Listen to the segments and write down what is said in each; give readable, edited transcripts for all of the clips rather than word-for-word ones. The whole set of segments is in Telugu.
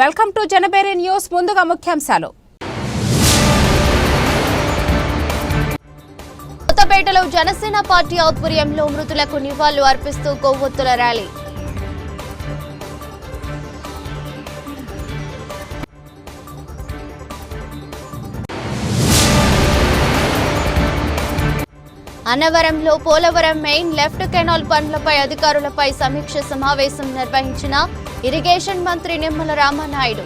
Welcome to జనబేరి news. ముందుగా ముఖ్యాంశాలు. కొత్తపేటలో జనసేన పార్టీ ఆధ్వర్యంలో మృతులకు నివాళులు అర్పిస్తూ కొవ్వొత్తుల ర్యాలీ. అన్నవరంలో పోలవరం మెయిన్ లెఫ్ట్ కెనాల్ పనులపై అధికారులపై సమీక్ష సమావేశం నిర్వహించిన ఇరిగేషన్ మంత్రి నిమ్మల రామనాయుడు.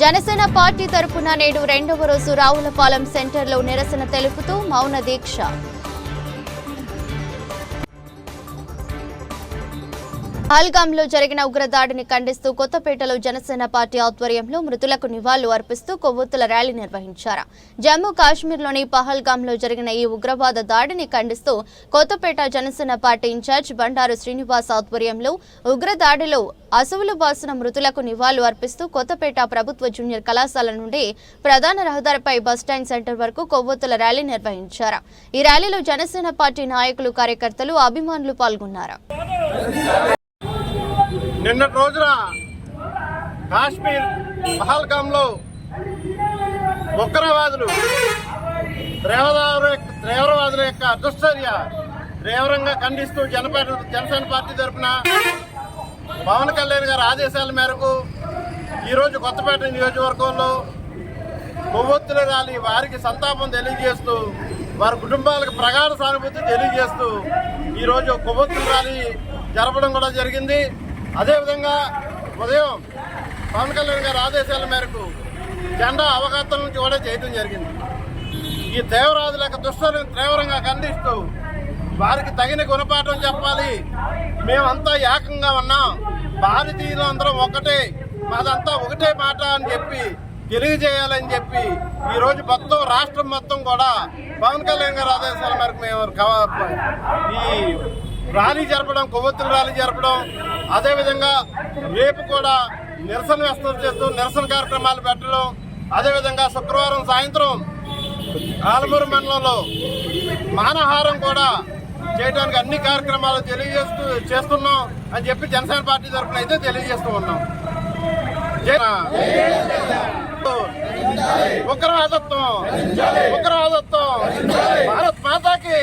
జనసేన పార్టీ తరపున నేడు రెండవ రోజు రావులపాలెం సెంటర్లో నిరసన తెలుపుతూ మౌన దీక్ష. పహల్గాంలో జరిగిన ఉగ్రదాడిని ఖండిస్తూ కొత్తపేటలో జనసేన పార్టీ ఆధ్వర్యంలో మృతులకు నివాళులు అర్పిస్తూ కొవ్వొత్తుల ర్యాలీ నిర్వహించారు. జమ్మూ కాశ్మీర్లోని పహల్గాంలో జరిగిన ఈ ఉగ్రవాద దాడిని ఖండిస్తూ కొత్తపేట జనసేన పార్టీ ఇన్ఛార్జ్ బండారు శ్రీనివాస్ ఆధ్వర్యంలో ఉగ్రదాడిలో అసువులు బాసిన మృతులకు నివాళులు అర్పిస్తూ కొత్తపేట ప్రభుత్వ జూనియర్ కళాశాల నుండి ప్రధాన రహదారిపై బస్టాండ్ సెంటర్ వరకు కొవ్వొత్తుల ర్యాలీ నిర్వహించారు. ఈ ర్యాలీలో జనసేన పార్టీ నాయకులు, కార్యకర్తలు, అభిమానులు పాల్గొన్నారు. నిన్నటి రోజున కాశ్మీర్ పహల్గాంలో ఉగ్రవాదులు తీవ్రవాదుల యొక్క దుశ్చర్య తీవ్రంగా ఖండిస్తూ జనసేన పార్టీ తరఫున పవన్ కళ్యాణ్ గారి ఆదేశాల మేరకు ఈరోజు కొత్తపేట నియోజకవర్గంలో కొవ్వొత్తుల ర్యాలీ వారికి సంతాపం తెలియజేస్తూ వారి కుటుంబాలకు ప్రగాఢ సానుభూతి తెలియజేస్తూ ఈరోజు కొవ్వొత్తుల ర్యాలీ జరపడం కూడా జరిగింది. అదేవిధంగా ఉదయం పవన్ కళ్యాణ్ గారి ఆదేశాల మేరకు జెండా అవగాహన నుంచి కూడా చేయడం జరిగింది. ఈ తీవ్రవాదుల యొక్క దుష్టులను తీవ్రంగా ఖండిస్తూ వారికి తగిన గుణపాఠం చెప్పాలి. మేమంతా ఏకంగా ఉన్నాం, భారతీయులు అందరం ఒకటే, మాదంతా ఒకటే మాట అని చెప్పి తెలియజేయాలని చెప్పి ఈరోజు మొత్తం రాష్ట్రం మొత్తం కూడా పవన్ కళ్యాణ్ గారి ఆదేశాల మేరకు మేము ఈ ర్యాలీ జరపడం, కొవ్వొత్తుల ర్యాలీ జరపడం, అదేవిధంగా రేపు కూడా నిరసన వ్యక్తం చేస్తూ నిరసన కార్యక్రమాలు పెట్టడం, అదేవిధంగా శుక్రవారం సాయంత్రం ఆలమూరు మండలంలో మానహారం కూడా చేయడానికి అన్ని కార్యక్రమాలు చేస్తున్నాం అని చెప్పి జనసేన పార్టీ తరఫున అయితే తెలియజేస్తూ ఉన్నాం. ఉగ్రవాదత్వం భారత్ మాతాకి.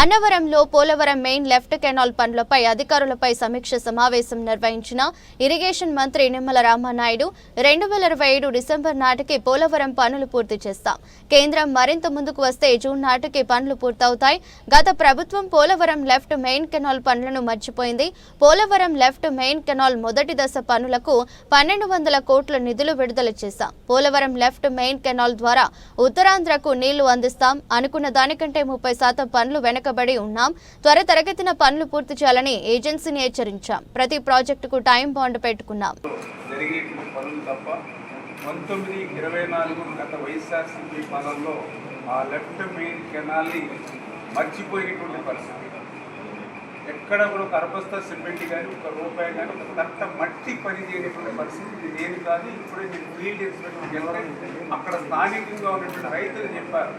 అన్నవరంలో పోలవరం మెయిన్ లెఫ్ట్ కెనాల్ పనులపై అధికారులపై సమీక్ష సమావేశం నిర్వహించిన ఇరిగేషన్ మంత్రి నిమ్మల రామనాయుడు 2027 డిసెంబర్ నాటికి పోలవరం పనులు పూర్తి చేస్తాం. కేంద్రం మరింత ముందుకు వస్తే జూన్ నాటికి పనులు పూర్తవుతాయి. గత ప్రభుత్వం పోలవరం లెఫ్ట్ మెయిన్ కెనాల్ పనులను మర్చిపోయింది. పోలవరం లెఫ్ట్ మెయిన్ కెనాల్ మొదటి దశ పనులకు 1200 కోట్ల నిధులు విడుదల చేశాం. పోలవరం లెఫ్ట్ మెయిన్ కెనాల్ ద్వారా ఉత్తరాంధ్రకు నీళ్లు అందిస్తాం. అనుకున్న దానికంటే 30% పనులు వెనకబడి ఉన్నాం. త్వరితగతిన పనులు పూర్తి చేయాలని ఏజెన్సీని హెచ్చరించాం. ప్రతి ప్రాజెక్టుకు టైం బాండ్ పెట్టుకున్నాం. 1924 గత వైఎస్ఆర్సీపీ పాలనలో ఆ లెఫ్ట్ మెయిన్ కెనాల్ని మర్చిపోయేటువంటి పరిస్థితి. ఎక్కడ కూడా ఒక అరబస్తా సిమెంట్ కానీ, ఒక రూపాయి కానీ, ఒక కరెక్ట్ మట్టి పని చేయనటువంటి పరిస్థితి. ఇది నేను కాదు, ఇప్పుడే నేను ఫీల్డ్ ఇన్స్పెక్టర్ వెళ్తే అక్కడ స్థానికంగా ఉన్నటువంటి రైతులు చెప్పారు.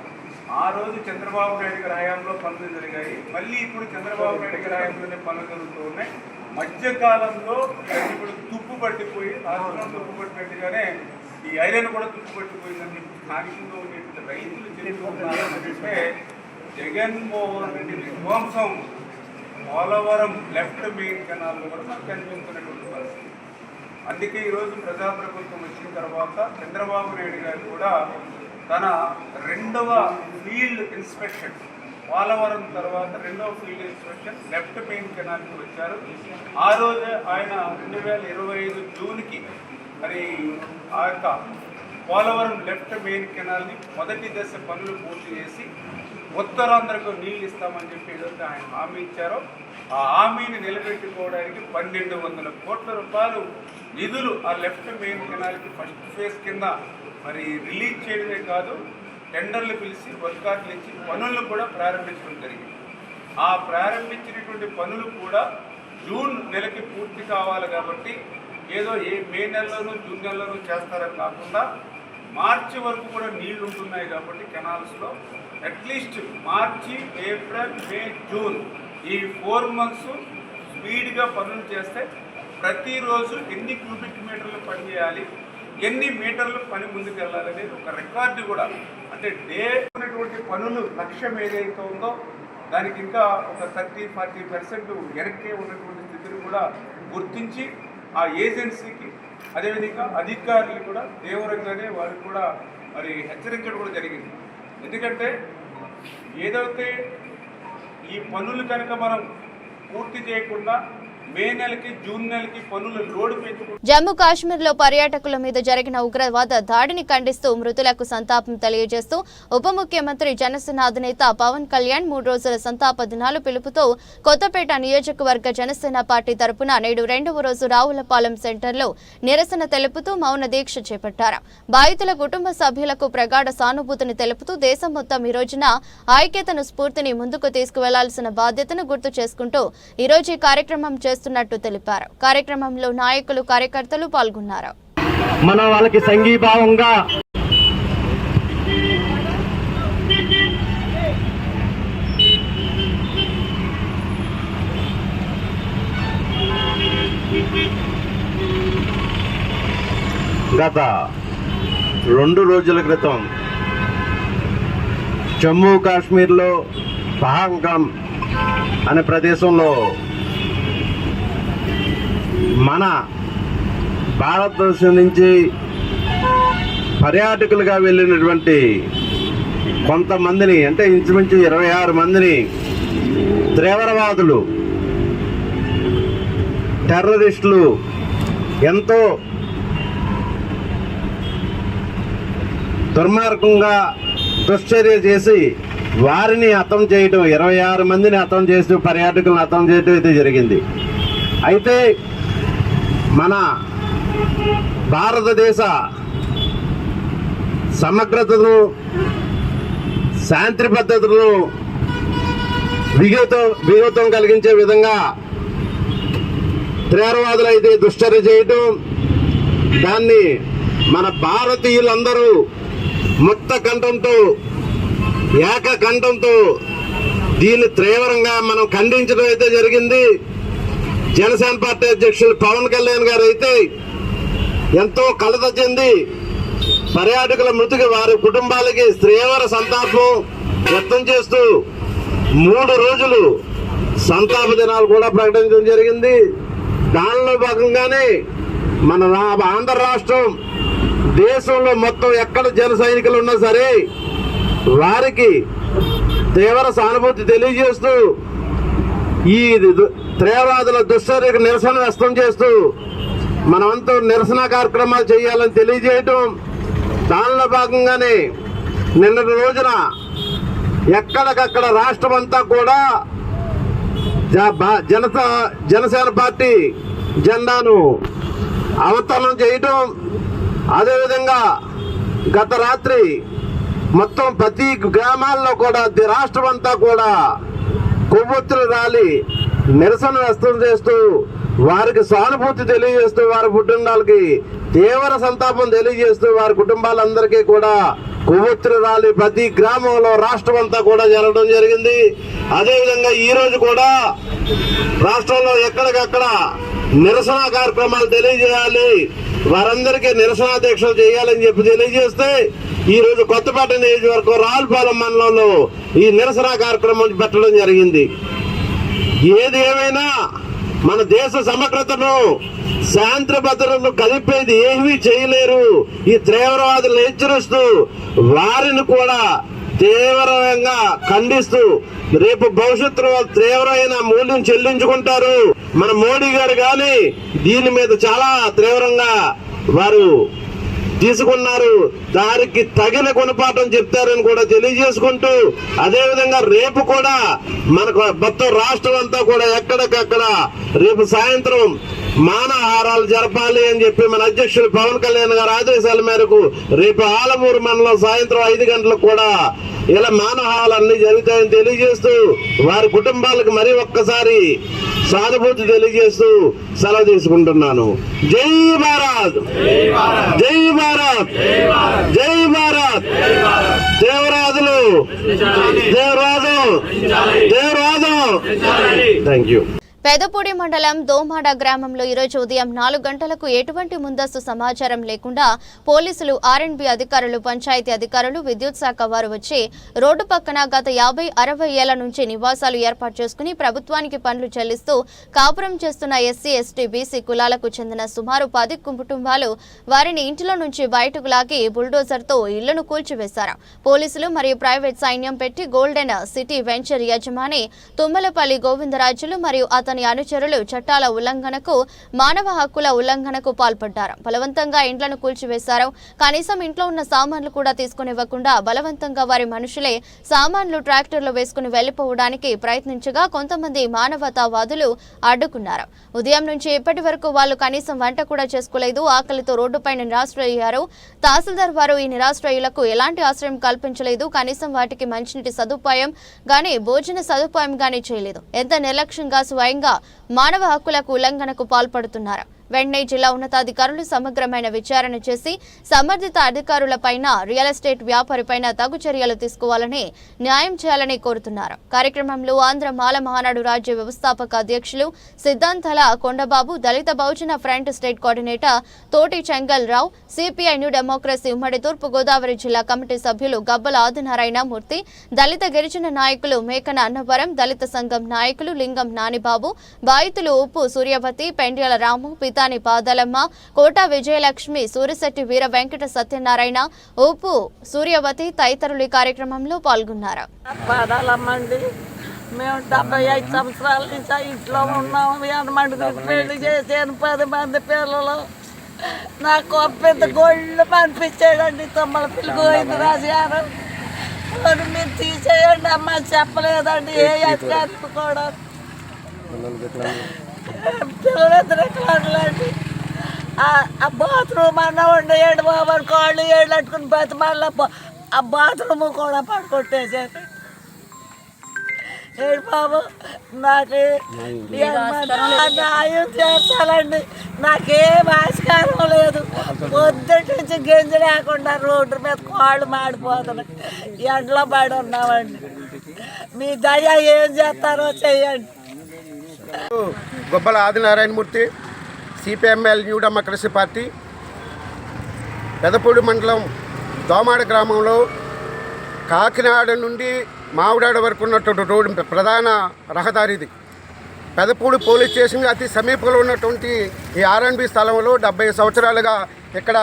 ఆ రోజు చంద్రబాబు నాయుడు గారి హయాంలో పనులు జరిగాయి, మళ్ళీ ఇప్పుడు చంద్రబాబు నాయుడు గారి హయాంలోనే పనులు జరుగుతూ ఉన్నాయి. మధ్యకాలంలో ఇప్పుడు తుప్పు పట్టిపోయి, రాష్ట్రంలో తుప్పు పట్టినట్టుగానే ఈ ఐరన్ కూడా తుప్పు పట్టిపోయిందని చెప్పి స్థానికంగా ఉండేటువంటి రైతులు చెప్తున్నారంటే జగన్మోహన్ రెడ్డి విధ్వంసం పోలవరం లెఫ్ట్ మెయిన్ కెనాల్లో కూడా మనకు కనిపిస్తున్నటువంటి పరిస్థితి. అందుకే ఈరోజు ప్రజాప్రభుత్వం వచ్చిన తర్వాత చంద్రబాబు నాయుడు గారు కూడా తన రెండవ ఫీల్డ్ ఇన్స్పెక్షన్, పోలవరం తర్వాత రెండవ ఫీల్డ్ ఇన్స్పెక్షన్ లెఫ్ట్ మెయిన్ కెనాల్కి వచ్చారు. ఆ రోజే ఆయన 2025 జూన్కి మరి ఆ యొక్క పోలవరం లెఫ్ట్ మెయిన్ కెనాల్ని మొదటి దశ పనులు పూర్తి చేసి ఉత్తరాంధ్రకు నీళ్ళు ఇస్తామని చెప్పి ఏదైతే ఆయన హామీ ఇచ్చారో ఆ హామీని నిలబెట్టుకోవడానికి 1200 కోట్ల రూపాయలు నిధులు ఆ లెఫ్ట్ మెయిన్ కెనాల్కి ఫస్ట్ ఫేజ్ కింద మరి రిలీజ్ చేయడమే కాదు, టెండర్లు పిలిచి వర్కార్లు ఇచ్చి పనులను కూడా ప్రారంభించడం జరిగింది. ఆ ప్రారంభించినటువంటి పనులు కూడా జూన్ నెలకి పూర్తి కావాలి. కాబట్టి ఏదో మే నెలలోనూ జూన్ నెలలోనూ చేస్తారని కాకుండా మార్చి వరకు కూడా నీళ్లు ఉంటున్నాయి కాబట్టి కెనాల్స్లో అట్లీస్ట్ మార్చి, ఏప్రిల్, మే, జూన్ ఈ 4 months స్పీడ్గా పనులు చేస్తే ప్రతిరోజు ఎన్ని క్యూబిక్ మీటర్లు పని చేయాలి, ఎన్ని మీటర్లు పని ముందుకు వెళ్ళాలనేది ఒక రికార్డు కూడా, అంటే డే ఉన్నటువంటి పనులు లక్ష్యం ఏదైతే ఉందో దానికి ఇంకా ఒక 30-40% వెనక్కే ఉన్నటువంటి స్థితిని కూడా గుర్తించి ఆ ఏజెన్సీకి అదేవిధంగా అధికారులు కూడా తీవ్రంగానే వారికి కూడా మరి హెచ్చరించడం కూడా జరిగింది. ఎందుకంటే ఏదైతే ఈ పనులు కనుక మనం పూర్తి చేయకుండా మే నెలకి, జూన్ నెలకి పనులు లోడ్ పెంచుకుంటూ జమ్మూ కాశ్మీర్లో పర్యాటకుల మీద జరిగిన ఉగ్రవాద దాడిని ఖండిస్తూ మృతులకు సంతాపం తెలియజేస్తూ ఉప ముఖ్యమంత్రి జనసేన అధినేత పవన్ కళ్యాణ్ 3 రోజుల సంతాప దినాలు పిలుపుతో కొత్తపేట నియోజకవర్గ జనసేన పార్టీ తరపున నేడు 2వ రోజు రావులపాలెం సెంటర్లో నిరసన తెలుపుతూ మౌన దీక్ష చేపట్టారు. బాధితుల కుటుంబ సభ్యులకు ప్రగాఢ సానుభూతిని తెలుపుతూ దేశం మొత్తం ఈ రోజున ఐక్యతను, స్ఫూర్తిని ముందుకు తీసుకువెళ్లాల్సిన బాధ్యతను గుర్తు చేసుకుంటూ ఈ రోజు ఈ కార్యక్రమం చేస్తున్నట్టు తెలిపారు. కార్యక్రమంలో నాయకులు, కార్యకర్తలు పాల్గొన్నారు. మన వాళ్ళకి సంఘీభావంగా గత 2 రోజుల క్రితం జమ్మూ కాశ్మీర్లో పహల్గామ్ అనే ప్రదేశంలో మన భారతదేశం నుంచి పర్యాటకులుగా వెళ్ళినటువంటి కొంతమందిని, అంటే ఇంచుమించు 26 మందిని తీవ్రవాదులు, టెర్రరిస్టులు ఎంతో దుర్మార్గంగా దుశ్చర్య చేసి వారిని హతం చేయడం, 26 మందిని హతం చేస్తూ పర్యాటకులను హతం చేయడం అయితే జరిగింది. అయితే మన భారతదేశ సమగ్రతను, శాంతి పద్ధతులను విఘాతం కలిగించే విధంగా తీవ్రవాదులు అయితే దుశ్చర్య చేయటం, దాన్ని మన భారతీయులందరూ ముక్త కంఠంతో, ఏకకంఠంతో దీన్ని తీవ్రంగా మనం ఖండించడం అయితే జరిగింది. జనసేన పార్టీ అధ్యక్షులు పవన్ కళ్యాణ్ గారు అయితే ఎంతో కలత చెంది పర్యాటకుల మృతికి, వారి కుటుంబాలకి తీవ్ర సంతాపం వ్యక్తం చేస్తూ 3 రోజులు సంతాప దినాలు కూడా ప్రకటించడం జరిగింది. దానిలో భాగంగానే మన ఆంధ్ర రాష్ట్రం, దేశంలో మొత్తం ఎక్కడ జన సైనికులు ఉన్నా సరే వారికి తీవ్ర సానుభూతి తెలియజేస్తూ ఈ తీవ్రవాదుల దుశ్చర్యకు నిరసన వ్యక్తం చేస్తూ మనమంతా నిరసన కార్యక్రమాలు చేయాలని తెలియజేయటం. దానిలో భాగంగానే నిన్నటి రోజున ఎక్కడికక్కడ రాష్ట్రం అంతా కూడా జనసేన పార్టీ జెండాను అవతరణ చేయటం, అదేవిధంగా గత రాత్రి మొత్తం ప్రతి గ్రామాల్లో కూడా రాష్ట్రం అంతా కూడా కొవ్వొత్తులు ర్యాలీ నిరసన వ్యక్తం చేస్తూ వారికి సానుభూతి తెలియజేస్తూ, వారి కుటుంబాలకి తీవ్ర సంతాపం తెలియజేస్తూ, వారి కుటుంబాలందరికీ కూడా కొవ్వొత్తులు ర్యాలీ ప్రతి గ్రామంలో రాష్ట్రం అంతా కూడా జరగడం జరిగింది. అదేవిధంగా ఈ రోజు కూడా రాష్ట్రంలో ఎక్కడికక్కడ నిరసన కార్యక్రమాలు తెలియజేయాలి, వారందరికీ నిరసన దీక్షలు చేయాలని చెప్పి తెలియజేస్తే ఈ రోజు కొత్తపేట నియోజకవర్గం రావులపాలెం మండలంలో ఈ నిరసన కార్యక్రమం పెట్టడం జరిగింది. ఏది ఏమైనా మన దేశ సమగ్రతను, శాంతి భద్రతను కలిపేది ఏమీ చేయలేరు. ఈ తీవ్రవాదులను హెచ్చరిస్తూ వారిని కూడా తీవ్రంగా ఖండిస్తూ రేపు భవిష్యత్తులో తీవ్రమైన మూల్యం చెల్లించుకుంటారు. మన మోడీ గారు కానీ దీని మీద చాలా తీవ్రంగా వారు తీసుకున్నారు. దానికి తగిన గుణపాఠం చెప్తారని కూడా తెలియజేసుకుంటూ, అదేవిధంగా రేపు కూడా మనకు మొత్తం రాష్ట్రం అంతా కూడా ఎక్కడికక్కడ రేపు సాయంత్రం మానహారాలు జరపాలి అని చెప్పి మన అధ్యక్షులు పవన్ కళ్యాణ్ గారి ఆదేశాల మేరకు రేపు ఆలమూరు మండలం సాయంత్రం 5 గంటలకు కూడా ఇలా మానహారాలన్నీ జరుగుతాయని తెలియజేస్తూ వారి కుటుంబాలకు మరీ ఒక్కసారి సానుభూతి తెలియజేస్తూ సెలవు తీసుకుంటున్నాను. జై భారత్, జై భారత్, జై భారత్. దేవరాజులు, దేవరాజు, దేవరాజు. Thank you. పెదపూడి మండలం దోమాడ గ్రామంలో ఈరోజు ఉదయం 4 గంటలకు ఎటువంటి ముందస్తు సమాచారం లేకుండా పోలీసులు, ఆర్ఎండ్బి అధికారులు, పంచాయతీ అధికారులు, విద్యుత్ శాఖ వారు వచ్చి రోడ్డు పక్కన గత 50-60 ఏళ్ల నుంచి నివాసాలు ఏర్పాటు చేసుకుని ప్రభుత్వానికి పనులు చెల్లిస్తూ కాపురం చేస్తున్న ఎస్సీ, ఎస్టీ, బీసీ కులాలకు చెందిన సుమారు 10 కుటుంబాలు వారిని ఇంటిలో నుంచి బయటకు లాగి బుల్డోజర్తో ఇళ్లను కూల్చివేశారు. పోలీసులు మరియు ప్రైవేట్ సైన్యం పెట్టి గోల్డెన్ సిటీ వెంచర్ యజమాని తుమ్మలపల్లి గోవిందరాజులు మరియు అతని అనుచరులు చట్టాల ఉల్లంఘనకు, మానవ హక్కుల ఉల్లంఘనకు పాల్పడ్డారు. బలవంతంగా ఇండ్లను కూల్చివేశారు. కనీసం ఇంట్లో ఉన్న సామాన్లు కూడా తీసుకునివ్వకుండా బలవంతంగా వారి మనుషులే సామాన్లు ట్రాక్టర్లు వేసుకుని వెళ్లిపోవడానికి ప్రయత్నించగా కొంతమంది మానవతావాదులు అడ్డుకున్నారు. ఉదయం నుంచి ఇప్పటి వరకు వాళ్ళు కనీసం వంట కూడా చేసుకోలేదు. ఆకలితో రోడ్డుపై నిరాశ్రయ్యారు. తహసీల్దార్ వారు ఈ నిరాశ్రయులకు ఎలాంటి ఆశ్రయం కల్పించలేదు. కనీసం వాటికి మంచినీటి సదుపాయం గానీ, భోజన సదుపాయం గానీ చేయలేదు. ఎంత నిర్లక్ష్యంగా స్వయంగా మానవ హక్కులకు ఉల్లంఘనకు పాల్పడుతున్నారు. వెంటనే జిల్లా ఉన్నతాధికారులు సమగ్రమైన విచారణ చేసి సంబంధిత అధికారులపైన, రియల్ ఎస్టేట్ వ్యాపారిపైన తగు చర్యలు తీసుకోవాలని, న్యాయం చేయాలని కోరుతున్నారు. కార్యక్రమంలో ఆంధ్ర మాల మహానాడు రాజ్య వ్యవస్థాపక అధ్యక్షులు సిద్ధాంతల కొండబాబు, దళిత బహుజన ఫ్రంట్ స్టేట్ కోఆర్డినేటర్ తోటి చెంగల్ రావు, సిపిఐ న్యూ డెమోక్రసీ ఉమ్మడి తూర్పు గోదావరి జిల్లా కమిటీ సభ్యులు గబ్బల ఆదినారాయణ మూర్తి, దళిత గిరిజన నాయకులు మేకన అన్నవరం, దళిత సంఘం నాయకులు లింగం నానిబాబు, బాధితులు ఉప్పు సూర్యవతి, పెండ్యాల రాము, పితాని పాదలమ్మ, కోట విజయలక్ష్మి, సూరిశెట్టి వీర వెంకట సత్యనారాయణ, ఉప్పు సూర్యవతి తదితరులు ఈ కార్యక్రమంలో పాల్గొన్నారు. మేము 75 సంవత్సరాల నుంచి ఇంట్లో ఉన్నాము. ఎనమండుగురికి పెళ్లి చేసాను, 10 మంది పిల్లలు. నాకు పెద్ద గోళ్ళు పంపించాడండి తుమ్మలపల్లి గోవిందరాజు గారు. మీరు తీసేయండి అమ్మ చెప్పలేదండి ఏ అధికారికి కూడా. పిల్లలిద్దరు ఎక్కడండి ఆ బాత్రూమ్ అన్న ఉండేయండి బాబు, కాళ్ళు ఏళ్ళు అట్టుకుని బతిమాల ఆ బాత్రూమ్ కూడా పడుకొట్టేశారు. ఏడు బాబు నాకు న్యాయం చేస్తానండి. నాకేం ఆస్కారం లేదు. పొద్దుటి నుంచి గంజి లేకుండా రోడ్డు మీద కాళ్ళు మాడిపోతున్నాయి. ఎండలో పడి ఉన్నామండి. మీ దయ ఏం చేస్తారో చెయ్యండి. Gobbala Adinarayanamurthy, CPML new democracy party, Pedapudi మండలం దోమాడ గ్రామంలో కాకినాడ నుండి మావిడాడ వరకు ఉన్నటువంటి రోడ్డు ప్రధాన రహదారిది. పెదపూడి పోలీస్ స్టేషన్ అతి సమీపంలో ఉన్నటువంటి ఈ ఆర్ఎండ్బి స్థలంలో 70 సంవత్సరాలుగా ఇక్కడ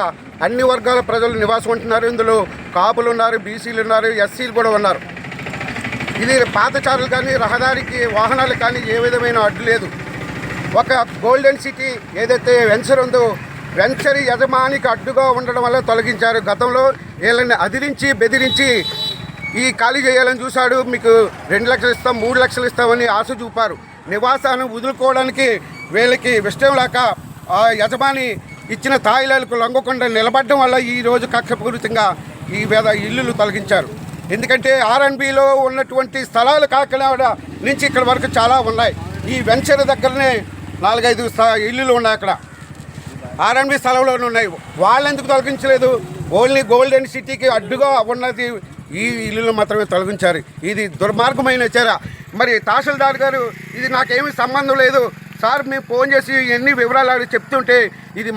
అన్ని వర్గాల ప్రజలు నివాసం ఉంటున్నారు. ఇందులో కాపులు ఉన్నారు, బీసీలు ఉన్నారు, ఎస్సీలు కూడా ఉన్నారు. ఇది పాతచారులు కానీ, రహదారికి వాహనాలు కానీ ఏ విధమైన అడ్డు లేదు. ఒక గోల్డెన్ సిటీ ఏదైతే వెంచర్ ఉందో, వెంచర్ యజమానికి అడ్డుగా ఉండడం వల్ల తొలగించారు. గతంలో వీళ్ళని అదిరించి బెదిరించి ఈ ఖాళీ చేయాలని చూశాడు. మీకు 2 లక్షలు ఇస్తాం, 3 లక్షలు ఇస్తామని ఆశ చూపారు. నివాసాన్ని వదులుకోవడానికి వీళ్ళకి ఇష్టం లేక ఆ యజమాని ఇచ్చిన తాయిలాలకు లొంగకుండా నిలబడడం వల్ల ఈరోజు కక్షపూరితంగా ఈ ఇల్లులు తొలగించారు. ఎందుకంటే ఆర్ఎండ్బిలో ఉన్నటువంటి స్థలాలు కాకినాడ నుంచి ఇక్కడ వరకు చాలా ఉన్నాయి. ఈ వెంచర్ దగ్గరనే 4-5 ఇల్లులు ఉన్నాయి. అక్కడ ఆర్ఎండ్బి స్థలంలోనే ఉన్నాయి. వాళ్ళు ఎందుకు తొలగించలేదు? ఓన్లీ గోల్డెన్ సిటీకి అడ్డుగా ఉన్నది ఈ ఇల్లులు మాత్రమే తొలగించారు. ఇది దుర్మార్గమైన చర్య. మరి తహసీల్దార్ గారు ఇది నాకేమీ సంబంధం లేదు సార్, మేము ఫోన్ చేసి ఎన్ని వివరాలు అడిగి చెప్తుంటే ఇది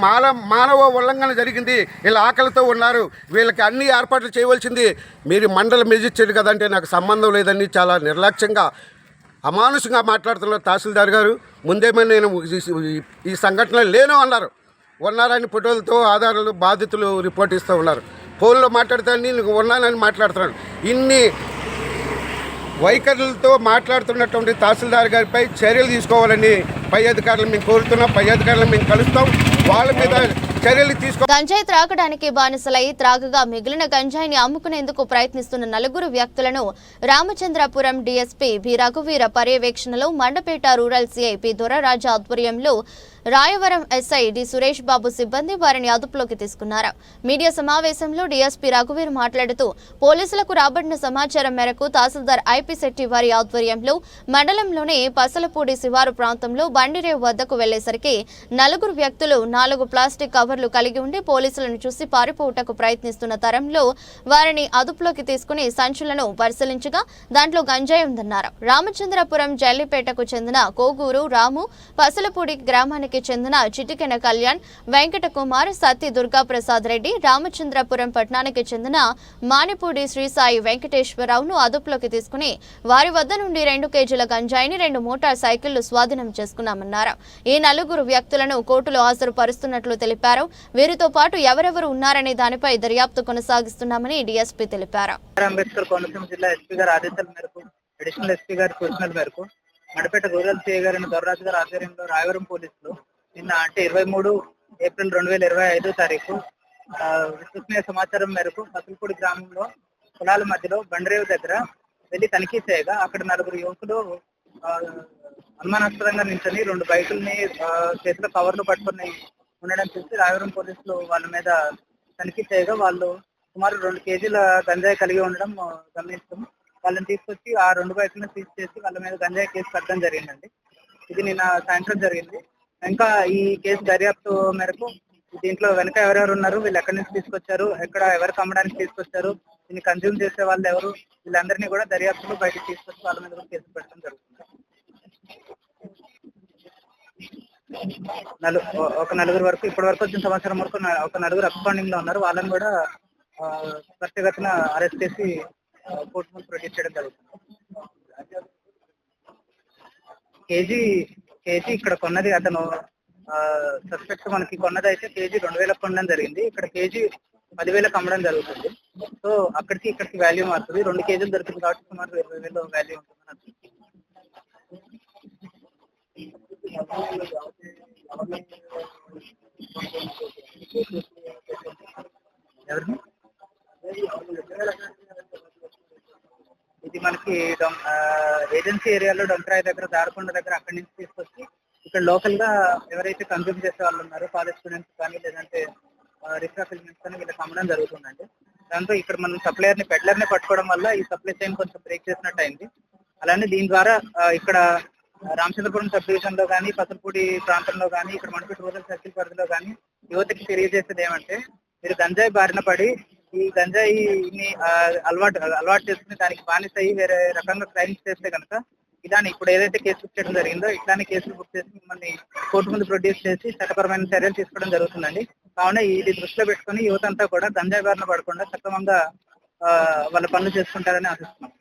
మానవ ఉల్లంఘన జరిగింది, వీళ్ళు ఆకలితో ఉన్నారు, వీళ్ళకి అన్ని ఏర్పాట్లు చేయవలసింది మీరు మండలం మెజిస్ట్రేట్ కదంటే నాకు సంబంధం లేదని చాలా నిర్లక్ష్యంగా అమానుషంగా మాట్లాడుతున్నారు తహసీల్దార్ గారు. ముందేమో నేను ఈ సంఘటనలో లేను అన్నారు. ఉన్నారని ఫోటోలతో ఆధారాలు బాధితులు రిపోర్ట్ ఇస్తూ ఉన్నారు. ఫోన్లో మాట్లాడితే నేను ఉన్నానని మాట్లాడుతున్నాను. ఇన్ని వైఖరులతో మాట్లాడుతున్నటువంటి తహసీల్దార్ గారిపై చర్యలు తీసుకోవాలని పై అధికారులు మేము కోరుతున్నాం. పై అధికారులు మేము కలుస్తాం. వాళ్ళ మీద చర్యలు తీసుకో. గంజాయి త్రాగడానికి బానిసలై త్రాగగా మిగిలిన గంజాయిని అమ్ముకునేందుకు ప్రయత్నిస్తున్న నలుగురు వ్యక్తులను రామచంద్రపురం డీఎస్పీ బి రఘువీర పర్యవేక్షణలో Mandapeta rural CI P Doraraju ఆధ్వర్యంలో రాయవరం ఎస్ఐ డి సురేష్ బాబు సిబ్బంది వారిని అదుపులోకి తీసుకున్నారు. మీడియా సమావేశంలో డీఎస్పీ రఘువీర్ మాట్లాడుతూ పోలీసులకు రాబడిన సమాచారం మేరకు తహసీల్దార్ ఐపీ శెట్టి వారి ఆధ్వర్యంలో మండలంలోని పసలపూడి శివారు ప్రాంతంలో బండిరేవు వద్దకు వెళ్లేసరికి నలుగురు వ్యక్తులు 4 ప్లాస్టిక్ కవర్లు కలిగి ఉండి పోలీసులను చూసి పారిపోవుటకు ప్రయత్నిస్తున్న తరంలో వారిని అదుపులోకి తీసుకుని సంచులను పరిశీలించగా దాంట్లో గంజాయి ఉందన్నారు. రామచంద్రపురం జల్లిపేటకు చెందిన కోగూరు రాము, పసలపూడి గ్రామానికి చెందిన చిటికెన కళ్యాణ్, వెంకట కుమార్, సత్తి దుర్గా ప్రసాద్ రెడ్డి, రామచంద్రపురం పట్టణానికి చెందిన మానిపూడి శ్రీసాయి వెంకటేశ్వరరావును అదుపులోకి తీసుకుని వారి వద్ద నుండి 2 కేజీల గంజాయిని 2 మోటార్ సైకిళ్లు స్వాధీనం చేసుకున్నామన్నారు. ఈ నలుగురు వ్యక్తులను కోర్టులో హాజరుపరుస్తున్నట్లు తెలిపారు. వీరితో పాటు ఎవరెవరు ఉన్నారనే దానిపై దర్యాప్తు కొనసాగిస్తున్నామని డీఎస్పీ తెలిపారు. అంబేద్కర్ కోనసీమ జిల్లా ఎస్పీ గారి ఆదేశాల మేరకు, అడిషనల్ ఎస్పీ గారి సూచనల మేరకు మండపేట రూరల్ సిఐ గారిని దొరరాజు గారి ఆధ్వర్యంలో రాయవరం పోలీసులు నిన్న అంటే 23 ఏప్రిల్ 2025 తారీఖు విశ్వసనీయ సమాచారం మేరకు పసలపూడి గ్రామంలో పొలాల మధ్యలో బండరేవు దగ్గర వెళ్లి తనిఖీ చేయగా అక్కడ 4 యువకులు అనుమానాస్పదంగా నించొని 2 బైకుల్ని చేతిలో కవర్లు పట్టుకుని ఉండడం చూసి రాయవరం పోలీసులు వాళ్ళ మీద తనిఖీ చేయగా వాళ్ళు సుమారు 2 కేజీల గంజాయి కలిగి ఉండడం గమనిస్తాం. వాళ్ళని తీసుకొచ్చి ఆ 2 బైకులను సీజ్ చేసి వాళ్ళ మీద గంజాయి కేసు కట్టడం జరిగిందండి. ఇది నిన్న సాయంత్రం జరిగింది. ఇంకా ఈ కేసు దర్యాప్తు మేరకు దీంట్లో వెనక ఎవరెవరు ఉన్నారు, వీళ్ళు ఎక్కడి నుంచి తీసుకొచ్చారు, ఎక్కడ ఎవరికి అమ్మడానికి తీసుకొచ్చారు, దీన్ని కన్జ్యూమ్ చేసే వాళ్ళు ఎవరు, వీళ్ళందరినీ కూడా దర్యాప్తులో బయటకు తీసుకొచ్చి వాళ్ళ మీద కూడా కేసు పెట్టడం జరుగుతుంది. ఒక 4 వరకు ఇప్పటి వరకు వచ్చిన సంవత్సరం వరకు ఒక 4 అబ్స్కాండింగ్ లో ఉన్నారు. వాళ్ళని కూడా త్వరితగతిన అరెస్ట్ చేసి కోర్టు ముందు ప్రొడ్యూస్ చేయడం జరుగుతుంది. కేజీ ఇక్కడ కొన్నది అతను సస్పెక్ట్ మనకి కొన్నది అయితే కేజీ 2000 కొనడం జరిగింది. ఇక్కడ కేజీ 10,000 అమ్మడం జరుగుతుంది. సో అక్కడికి ఇక్కడికి వాల్యూ మారుతుంది. 2 కేజీలు దొరికింది కాబట్టి సుమారు 20,000 వాల్యూ ఉంటుంది. ఎవరిని ఇది మనకి ఏజెన్సీ ఏరియాలో డొంకరాయి దగ్గర, దారకొండ దగ్గర అక్కడి నుంచి తీసుకొచ్చి ఇక్కడ లోకల్ గా ఎవరైతే కన్జ్యూమ్ చేసే వాళ్ళు ఉన్నారో కాలేజ్ స్టూడెంట్స్ కానీ లేదంటే రిసర్చ్ ఎలిమెంట్స్ కానీ వీళ్ళకి అమ్మడం జరుగుతుందండి. దాంతో ఇక్కడ మనం సప్లయర్ని పెడ్లర్ని పట్టుకోవడం వల్ల ఈ సప్లై చైన్ కొంచెం బ్రేక్ చేసినట్టు అయింది. అలానే దీని ద్వారా ఇక్కడ రామచంద్రపురం సబ్ డివిజన్ లో కానీ, పసలపూడి ప్రాంతంలో కానీ, ఇక్కడ మండపేట రూరల్ సర్కిల్ పరిధిలో కానీ యువతకి తెలియజేసేది ఏమంటే, మీరు గంజాయి బారిన పడి ఈ గంజాయిని అలవాటు చేసుకుని దానికి బానిస అయ్యి వేరే రకంగా క్రైమ్స్ చేస్తే కనుక ఇలానే ఇప్పుడు ఏదైతే కేసు బుక్ చేయడం జరిగిందో ఇట్లానే కేసులు బుక్ చేసి మిమ్మల్ని కోర్టు ముందు ప్రొడ్యూస్ చేసి చట్టపరమైన చర్యలు తీసుకోవడం జరుగుతుందండి. కావున ఇది దృష్టిలో పెట్టుకుని యువత అంతా కూడా గంజాయి బారిన పడకుండా సక్రమంగా వాళ్ళ పనులు చేసుకుంటారని ఆశిస్తున్నాం.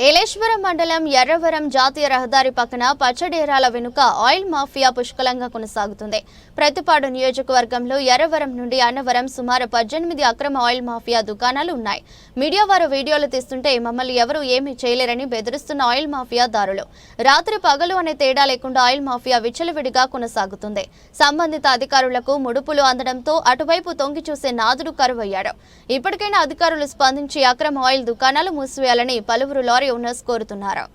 ఏలేశ్వరం మండలం ఎర్రవరం జాతీయ రహదారి పక్కన పచ్చడేరాల వెనుక ఆయిల్ మాఫియా పుష్కలంగా కొనసాగుతుంది. ప్రతిపాడు నియోజకవర్గంలో ఎర్రవరం నుండి అన్నవరం సుమారు 18 అక్రమ ఆయిల్ మాఫియా దుకాణాలు ఉన్నాయి. మీడియా వారు వీడియోలు తీస్తుంటే మమ్మల్ని ఎవరూ ఏమీ చేయలేరని బెదిరిస్తున్న ఆయిల్ మాఫియా దారులు. రాత్రి పగలు అనే తేడా లేకుండా ఆయిల్ మాఫియా విచ్చలవిడిగా కొనసాగుతుంది. సంబంధిత అధికారులకు ముడుపులు అందడంతో అటువైపు తొంగి చూసే నాదుడు కరువయ్యాడు. ఇప్పటికైనా అధికారులు స్పందించి అక్రమ ఆయిల్ దుకాణాలు మూసివేయాలని పలువురు లారీ ఓనర్స్ కోరుతున్నారు.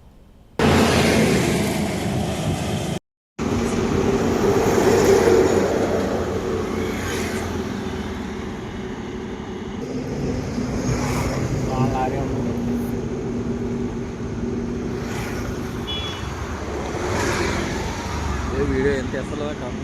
వీడియో ఎంత చేస్తుందో కాదు.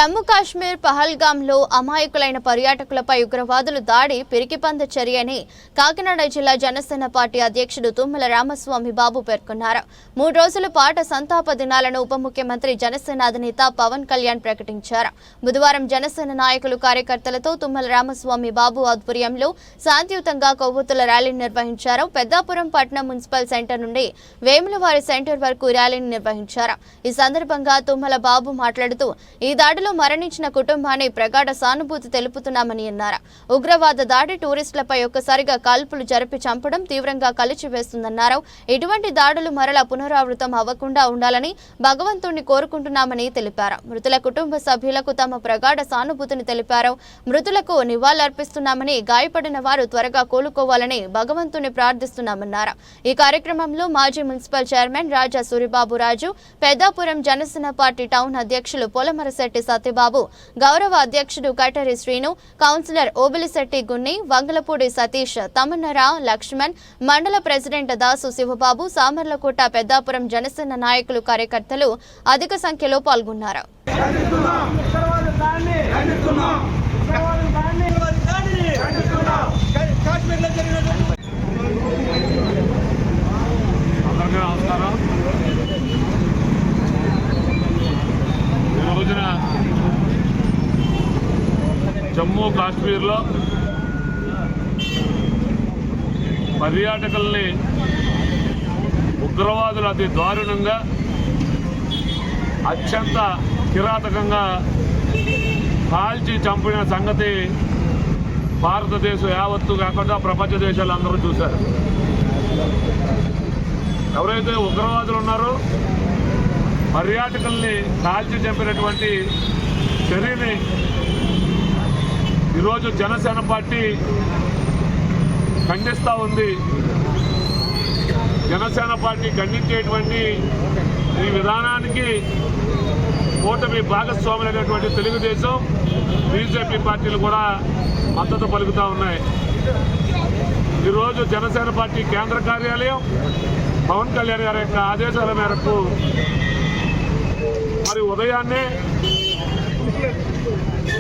జమ్మూ కాశ్మీర్ పహల్గాంలో అమాయకులైన పర్యాటకులపై ఉగ్రవాదులు దాడి పిరికిపంద చర్యని కాకినాడ జిల్లా జనసేన పార్టీ అధ్యక్షుడు తుమ్మల రామస్వామి బాబు పేర్కొన్నారు. 3 రోజుల పాటు సంతాప దినాలను ఉప ముఖ్యమంత్రి జనసేన అధినేత పవన్ కళ్యాణ్ ప్రకటించారు. బుధవారం జనసేన నాయకులు కార్యకర్తలతో తుమ్మల రామస్వామి బాబు ఆధ్వర్యంలో శాంతియుతంగా కొవ్వొత్తుల ర్యాలీని నిర్వహించారు. పెద్దాపురం పట్టణం మున్సిపల్ సెంటర్ నుండి వేములవారి సెంటర్ వరకు ర్యాలీని నిర్వహించారు. ఈ సందర్భంగా తుమ్మల బాబు మాట్లాడుతూ ఈ దాడిలో మరణించిన కుటుంబాన్ని ప్రగాఢ సానుభూతి తెలుపుతున్నామని అన్నారు. ఉగ్రవాద దాడి టూరిస్టులపై ఒక్కసారిగా కాల్పులు జరిపి చంపడం తీవ్రంగా కలిచివేస్తుందన్నారు. ఇటువంటి దాడులు మరలా పునరావృతం అవ్వకుండా ఉండాలని భగవంతుణ్ణి కోరుకుంటున్నామని తెలిపారు. మృతుల కుటుంబ సభ్యులకు తమ ప్రగాఢ సానుభూతిని తెలిపారు. మృతులకు నివాళులర్పిస్తున్నామని, గాయపడిన వారు త్వరగా కోలుకోవాలని భగవంతుని ప్రార్థిస్తున్నామన్నారు. ఈ కార్యక్రమంలో మాజీ మున్సిపల్ చైర్మన్ రాజా సూరిబాబు రాజు, పెద్దాపురం జనసేన పార్టీ టౌన్ అధ్యక్షులు పొలమరశెట్టి సత్యబాబు, గౌరవ అధ్యక్షుడు కటరి శ్రీను, కౌన్సిలర్ ఓబిలిశెట్టి గున్ని, వంగలపూడి సతీష్, తమన్నరా లక్ష్మణ్, మండల ప్రెసిడెంట్ దాసు శివబాబు, సామర్లకోట పెద్దాపురం జనసేన నాయకులు, కార్యకర్తలు అధిక సంఖ్యలో పాల్గొన్నారు. ఈ రోజున జమ్మూ కాశ్మీర్లో పర్యాటకుల్ని ఉగ్రవాదులు అతి దారుణంగా, అత్యంత కిరాతకంగా కాల్చి చంపిన సంగతి భారతదేశం యావత్తు కాకుండా ప్రపంచ దేశాలు అందరూ చూశారు. ఎవరైతే ఉగ్రవాదులు ఉన్నారో పర్యాటకుల్ని కాల్చి చంపినటువంటి చర్యని ఈరోజు జనసేన పార్టీ ఖండిస్తూ ఉంది. జనసేన పార్టీ ఖండించేటువంటి ఈ విధానానికి కూటమి భాగస్వాములైనటువంటి తెలుగుదేశం, బీజేపీ పార్టీలు కూడా మద్దతు పలుకుతూ ఉన్నాయి. ఈరోజు జనసేన పార్టీ కేంద్ర కార్యాలయం పవన్ కళ్యాణ్ గారి యొక్క ఆదేశాల మేరకు మరి ఉదయాన్నే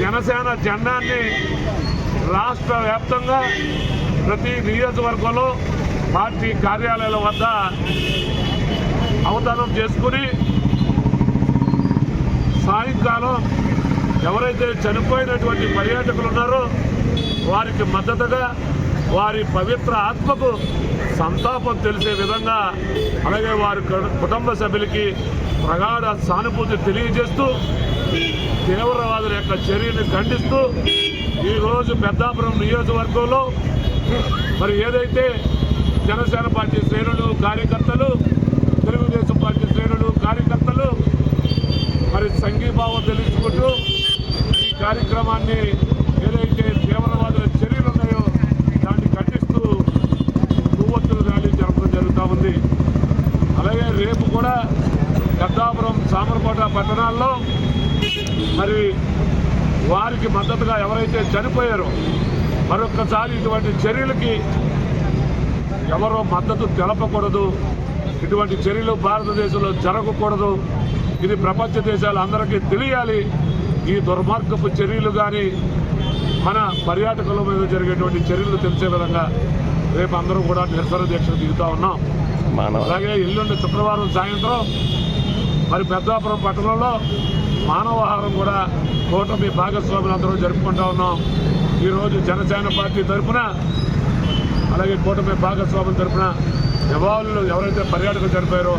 జనసేన జెండాన్ని రాష్ట్ర వ్యాప్తంగా ప్రతి నియోజకవర్గంలో పార్టీ కార్యాలయాల వద్ద అవతరణ చేసుకుని సాయంకాలం ఎవరైతే చనిపోయినటువంటి పర్యాటకులు ఉన్నారో వారికి మద్దతుగా, వారి పవిత్ర ఆత్మకు సంతాపం తెలిసే విధంగా, అలాగే వారి కుటుంబ సభ్యులకి ప్రగాఢ సానుభూతి తెలియజేస్తూ తీవ్రవాదుల యొక్క చర్యను ఖండిస్తూ ఈరోజు పెద్దాపురం నియోజకవర్గంలో మరి ఏదైతే జనసేన పార్టీ శ్రేణులు, కార్యకర్తలు, తెలుగుదేశం పార్టీ శ్రేణులు, కార్యకర్తలు మరి సంఘీభావం తెలుసుకుంటూ ఈ కార్యక్రమాన్ని ఏదైతే తీవ్రవాదుల చర్యలు ఉన్నాయో దాన్ని ఖండిస్తూ కొవ్వొత్తుల ర్యాలీ జరపడం జరుగుతూ ఉంది. అలాగే రేపు కూడా పెద్దాపురం, సామర్లకోట పట్టణాల్లో మరి వారికి మద్దతుగా ఎవరైతే చనిపోయారో మరొక్కసారి ఇటువంటి చర్యలకి ఎవరో మద్దతు తెలపకూడదు. ఇటువంటి చర్యలు భారతదేశంలో జరగకూడదు. ఇది ప్రపంచ దేశాలు అందరికీ తెలియాలి. ఈ దుర్మార్గపు చర్యలు కానీ మన పర్యాటకుల మీద జరిగేటువంటి చర్యలు తెలిసే విధంగా రేపు అందరూ కూడా నిరసన దీక్షలు దిగుతూ ఉన్నాం. అలాగే ఎల్లుండి శుక్రవారం సాయంత్రం మరి పెద్దాపురం పట్టణంలో మానవహారం కూడా కూటమి భాగస్వాములందరూ జరుపుకుంటూ ఉన్నాం. ఈరోజు జనసేన పార్టీ తరఫున అలాగే కూటమి భాగస్వాముల తరఫున నివాళులు ఎవరైతే పర్యాటకులు చనిపోయారో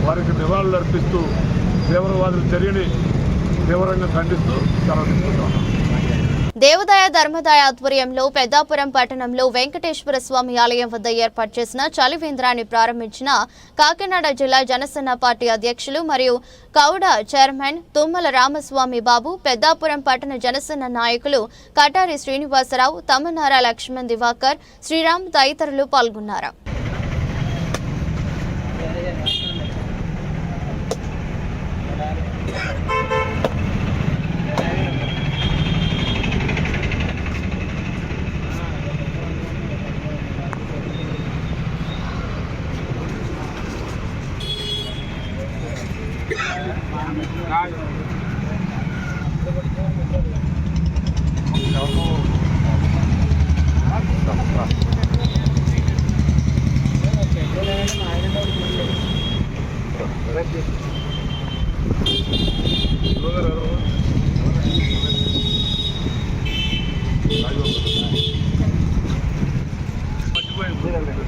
వారికి నివాళులు అర్పిస్తూ తీవ్రవాదుల చర్యని తీవ్రంగా ఖండిస్తూ సెలవు తీసుకుంటా ఉన్నాం. దేవదాయ ధర్మదాయ ఆధ్వర్యంలో పెద్దాపురం పట్టణంలో వెంకటేశ్వర స్వామి ఆలయం వద్ద ఏర్పాటు చేసిన చలివేంద్రాన్ని ప్రారంభించిన కాకినాడ జిల్లా జనసేన పార్టీ అధ్యక్షులు మరియు కౌడ చైర్మన్ తుమ్మల రామస్వామి బాబు, పెద్దాపురం పట్టణ జనసేన నాయకులు కటారి శ్రీనివాసరావు, తమన్నార లక్ష్మణ్ దివాకర్, శ్రీరామ్ తదితరులు పాల్గొన్నారు. God.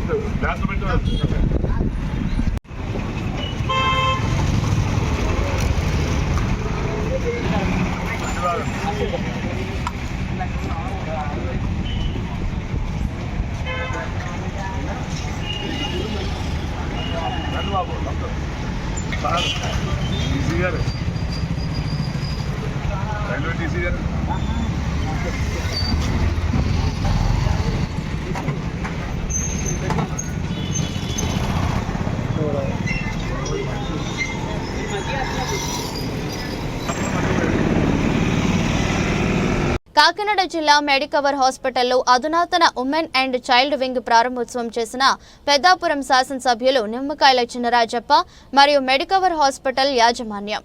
గ్లాస్ పెట్టు. బాబు టీసీ గారు, రైల్వే టీసీ గారు. కాకినాడ జిల్లా మెడికవర్ హాస్పిటల్లో అధునాతన ఉమెన్ అండ్ చైల్డ్ వింగ్ ప్రారంభోత్సవం చేసిన పెద్దాపురం శాసనసభ్యులు నిమ్మకాయల చినరాజప్ప మరియు మెడికవర్ హాస్పిటల్ యాజమాన్యం.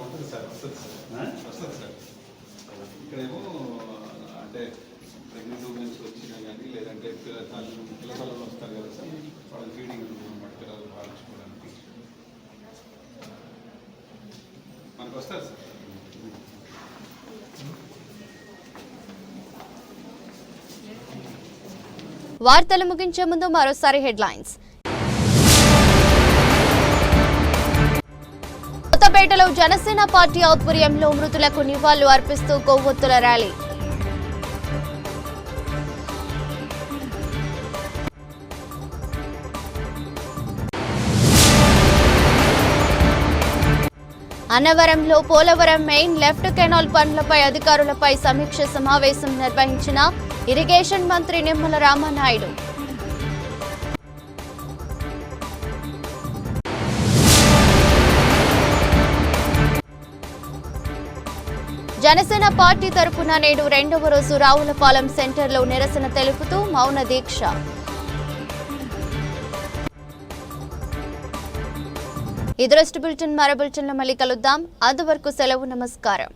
వస్తుంది సార్, వస్తుంది సార్. ఇక్కడేమో అంటే ప్రెగ్నెంట్ ఉమెన్స్ వచ్చినా కానీ లేదంటే పిల్లలు వస్తారు కదా సార్, వాళ్ళకి ఫీడింగ్ అనమాట, పిల్లలు పాలించుకోవడానికి మనకు వస్తారు సార్. వార్తలు ముగించే ముందు మరోసారి హెడ్లైన్స్. కొత్తపేటలో జనసేన పార్టీ ఆధ్వర్యంలో మృతులకు నివాళులు అర్పిస్తూ కొవ్వొత్తుల ర్యాలీ. అన్నవరంలో పోలవరం మెయిన్ లెఫ్ట్ కెనాల్ పనులపై అధికారులపై సమీక్ష సమావేశం నిర్వహించిన ఇరిగేషన్ మంత్రి నిమ్మల రామనాయుడు. జనసేన పార్టీ తరపున నేడు 2వ రోజు రావులపాలెం సెంటర్లో నిరసన తెలుపుతూ మౌన దీక్ష. ఈ దృష్టి బులెటిన్ మరో బులెటిన్లో మళ్ళీ కలుద్దాం. అంతవరకు సెలవు, నమస్కారం.